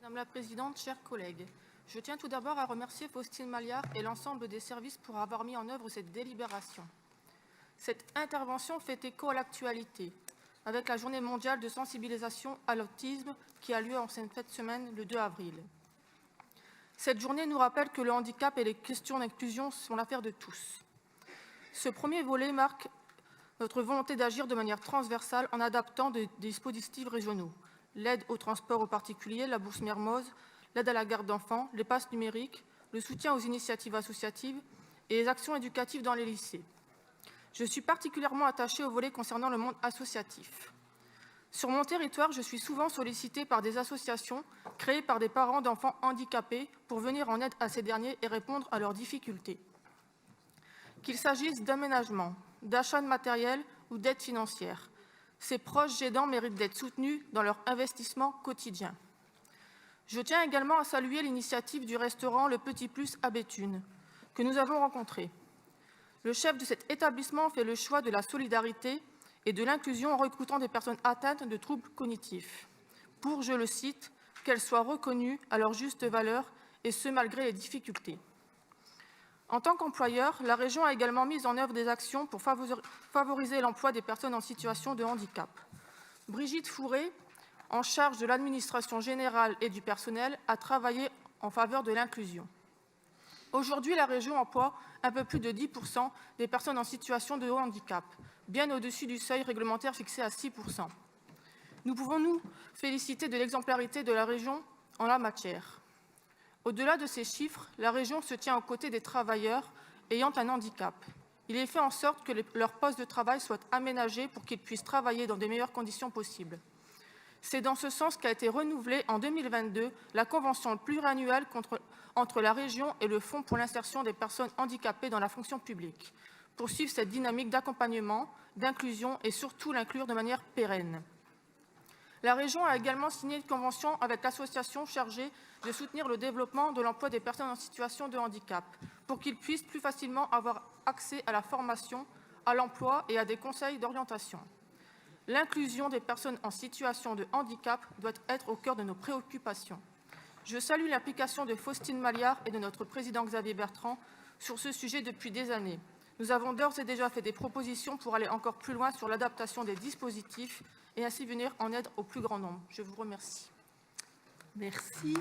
Madame la Présidente, chers collègues, je tiens tout d'abord à remercier Faustine Maliard et l'ensemble des services pour avoir mis en œuvre cette délibération. Cette intervention fait écho à l'actualité, avec la journée mondiale de sensibilisation à l'autisme qui a lieu en cette semaine, le 2 avril. Cette journée nous rappelle que le handicap et les questions d'inclusion sont l'affaire de tous. Ce premier volet marque notre volonté d'agir de manière transversale en adaptant des dispositifs régionaux. L'aide au transport aux particuliers, la bourse Mermoz, l'aide à la garde d'enfants, les passes numériques, le soutien aux initiatives associatives et les actions éducatives dans les lycées. Je suis particulièrement attachée au volet concernant le monde associatif. Sur mon territoire, je suis souvent sollicitée par des associations créées par des parents d'enfants handicapés pour venir en aide à ces derniers et répondre à leurs difficultés. Qu'il s'agisse d'aménagement, d'achat de matériel ou d'aide financière, ces proches aidants méritent d'être soutenus dans leur investissement quotidien. Je tiens également à saluer l'initiative du restaurant Le Petit Plus à Béthune, que nous avons rencontré. Le chef de cet établissement fait le choix de la solidarité et de l'inclusion en recrutant des personnes atteintes de troubles cognitifs, pour, je le cite, qu'elles soient reconnues à leur juste valeur, et ce malgré les difficultés. En tant qu'employeur, la région a également mis en œuvre des actions pour favoriser l'emploi des personnes en situation de handicap. Brigitte Fourré, en charge de l'administration générale et du personnel, a travaillé en faveur de l'inclusion. Aujourd'hui, la région emploie un peu plus de 10% des personnes en situation de handicap, bien au-dessus du seuil réglementaire fixé à 6%. Nous pouvons nous féliciter de l'exemplarité de la région en la matière. Au-delà de ces chiffres, la région se tient aux côtés des travailleurs ayant un handicap. Il est fait en sorte que leur poste de travail soit aménagé pour qu'ils puissent travailler dans des meilleures conditions possibles. C'est dans ce sens qu'a été renouvelée en 2022 la convention pluriannuelle entre la région et le Fonds pour l'insertion des personnes handicapées dans la fonction publique, pour suivre cette dynamique d'accompagnement, d'inclusion et surtout l'inclure de manière pérenne. La région a également signé une convention avec l'association chargée de soutenir le développement de l'emploi des personnes en situation de handicap, pour qu'ils puissent plus facilement avoir accès à la formation, à l'emploi et à des conseils d'orientation. L'inclusion des personnes en situation de handicap doit être au cœur de nos préoccupations. Je salue l'implication de Faustine Maliard et de notre président Xavier Bertrand sur ce sujet depuis des années. Nous avons d'ores et déjà fait des propositions pour aller encore plus loin sur l'adaptation des dispositifs et ainsi venir en aide au plus grand nombre. Je vous remercie. Merci.